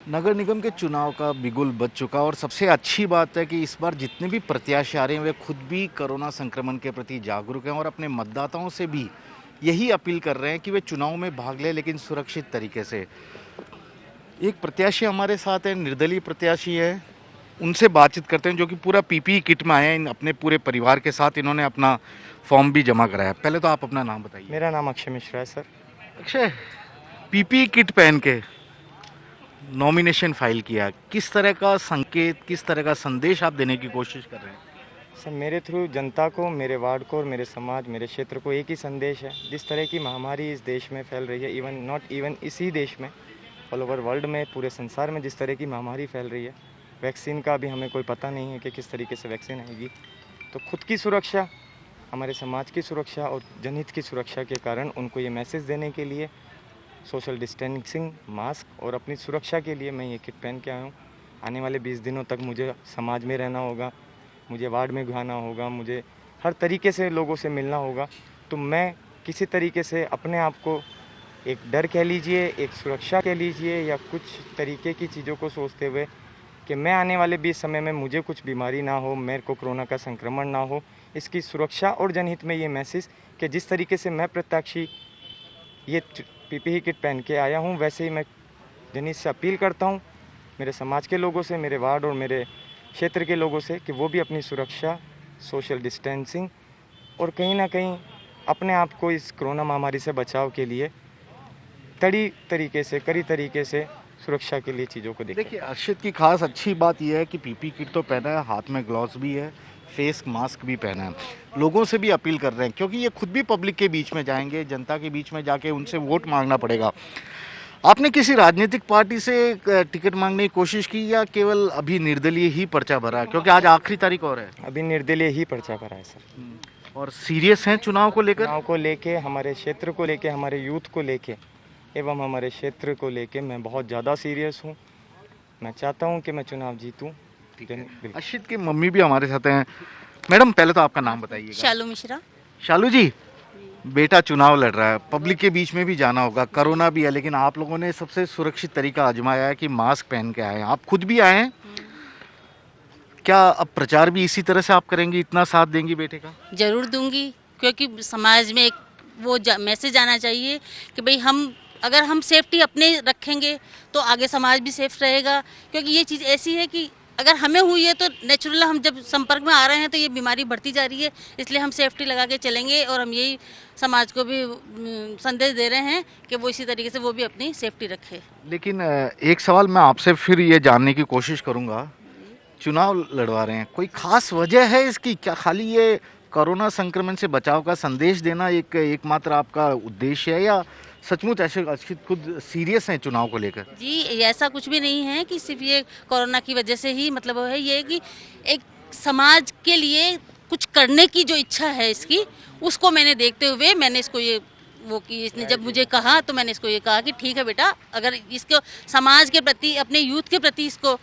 नगर निगम के चुनाव का बिगुल बज चुका और सबसे अच्छी बात है कि इस बार जितने भी प्रत्याशी आ रहे हैं वे खुद भी कोरोना संक्रमण के प्रति जागरूक हैं और अपने मतदाताओं से भी यही अपील कर रहे हैं कि वे चुनाव में भाग लें लेकिन सुरक्षित तरीके से। एक प्रत्याशी हमारे साथ है, निर्दलीय प्रत्याशी है, उनसे बातचीत करते हैं जो कि पूरा पीपीई किट में आए हैं। अपने पूरे परिवार के साथ इन्होंने अपना फॉर्म भी जमा कराया। पहले तो आप अपना नाम बताइए। मेरा नाम अक्षय मिश्रा है सर। अक्षय, पीपीई किट पहन के नॉमिनेशन फाइल किया, किस तरह का संकेत, किस तरह का संदेश आप देने की कोशिश कर रहे हैं? सर मेरे थ्रू जनता को, मेरे वार्ड को और मेरे समाज, मेरे क्षेत्र को एक ही संदेश है। जिस तरह की महामारी इस देश में फैल रही है, नॉट इवन इसी देश में, ऑल ओवर वर्ल्ड में, पूरे संसार में जिस तरह की महामारी फैल रही है, वैक्सीन का भी हमें कोई पता नहीं है कि किस तरीके से वैक्सीन आएगी। तो खुद की सुरक्षा, हमारे समाज की सुरक्षा और जनहित की सुरक्षा के कारण उनको ये मैसेज देने के लिए सोशल डिस्टेंसिंग, मास्क और अपनी सुरक्षा के लिए मैं ये किट पहन के आया हूँ। आने वाले 20 दिनों तक मुझे समाज में रहना होगा, मुझे वार्ड में घुमाना होगा, मुझे हर तरीके से लोगों से मिलना होगा। तो मैं किसी तरीके से अपने आप को एक डर कह लीजिए, एक सुरक्षा कह लीजिए, या कुछ तरीके की चीज़ों को सोचते हुए कि मैं आने वाले 20 समय में मुझे कुछ बीमारी ना हो, मेरे को कोरोना का संक्रमण ना हो, इसकी सुरक्षा और जनहित में ये मैसेज कि जिस तरीके से मैं प्रत्याशी ये पीपीई किट पहन के आया हूँ, वैसे ही मैं जनहित से अपील करता हूँ, मेरे समाज के लोगों से, मेरे वार्ड और मेरे क्षेत्र के लोगों से, कि वो भी अपनी सुरक्षा, सोशल डिस्टेंसिंग और कहीं ना कहीं अपने आप को इस कोरोना महामारी से बचाव के लिए कड़ी तरीके से सुरक्षा के लिए चीज़ों को देखें। देखिए, अर्शद की खास अच्छी बात यह है कि पीपी किट तो पहना है, हाथ में ग्लव्स भी है, फेस मास्क भी पहना है। लोगों से भी अपील कर रहे हैं क्योंकि ये खुद भी पब्लिक के बीच में जाएंगे, जनता के बीच में जाके उनसे वोट मांगना पड़ेगा। आपने किसी राजनीतिक पार्टी से टिकट मांगने की कोशिश की या केवल अभी निर्दलीय ही पर्चा भरा है, क्योंकि आज आखिरी तारीख और है? अभी निर्दलीय ही पर्चा भरा है सर। और सीरियस हैं चुनाव को लेकर? चुनाव को लेके, हमारे क्षेत्र को लेके, हमारे यूथ को लेके एवं हमारे क्षेत्र को लेके मैं बहुत ज़्यादा सीरियस हूँ। मैं चाहता हूँ कि मैं चुनाव जीतूँ। अर्शद की मम्मी भी हमारे साथ हैं। मैडम, पहले तो आपका नाम बताइएगा। शालू मिश्रा। शालू जी, बेटा चुनाव लड़ रहा है, पब्लिक के बीच में भी जाना होगा, कोरोना भी है, लेकिन आप लोगों ने सबसे सुरक्षित तरीका आजमाया है कि मास्क पहन के आए हैं। आप खुद भी आए हैं, क्या अब प्रचार भी इसी तरह से आप करेंगी, इतना साथ देंगी बेटे का? जरूर दूंगी, क्योंकि समाज में एक वो मैसेज आना चाहिए कि भाई अगर हम सेफ्टी अपने रखेंगे तो आगे समाज भी सेफ रहेगा। क्योंकि ये चीज़ ऐसी है कि अगर हमें हुई है तो नेचुरल, हम जब संपर्क में आ रहे हैं तो ये बीमारी बढ़ती जा रही है, इसलिए हम सेफ्टी लगा के चलेंगे और हम यही समाज को भी संदेश दे रहे हैं कि वो इसी तरीके से वो भी अपनी सेफ्टी रखे। लेकिन एक सवाल मैं आपसे फिर ये जानने की कोशिश करूंगा, चुनाव लड़वा रहे हैं, कोई खास वजह है इसकी? क्या खाली ये कोरोना संक्रमण से बचाव का संदेश देना एकमात्र आपका उद्देश्य है, या सचमुच ऐसे खुद सीरियस हैं चुनाव को लेकर? जी, ऐसा कुछ भी नहीं है कि सिर्फ ये कोरोना की वजह से ही, मतलब है ये कि एक समाज के लिए कुछ करने की जो इच्छा है इसकी, उसको मैंने देखते हुए मैंने इसको ये वो कि इसने जब मुझे कहा तो मैंने इसको ये कहा कि ठीक है बेटा, अगर इसको समाज के प्रति, अपने यूथ के प्रति इसको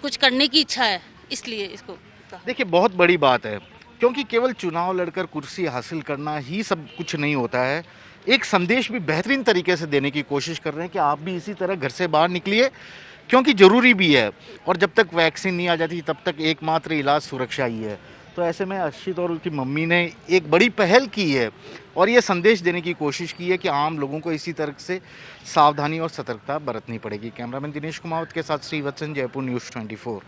कुछ करने की इच्छा है, इसलिए इसको। देखिए, बहुत बड़ी बात है, क्योंकि केवल चुनाव लड़कर कुर्सी हासिल करना ही सब कुछ नहीं होता है। एक संदेश भी बेहतरीन तरीके से देने की कोशिश कर रहे हैं कि आप भी इसी तरह घर से बाहर निकलिए, क्योंकि ज़रूरी भी है, और जब तक वैक्सीन नहीं आ जाती तब तक एकमात्र इलाज सुरक्षा ही है। तो ऐसे में अर्शिद और उनकी मम्मी ने एक बड़ी पहल की है और ये संदेश देने की कोशिश की है कि आम लोगों को इसी तरह से सावधानी और सतर्कता बरतनी पड़ेगी। कैमरामैन दिनेश कुमावत के साथ श्रीवत्सन, जयपुर न्यूज़ 24।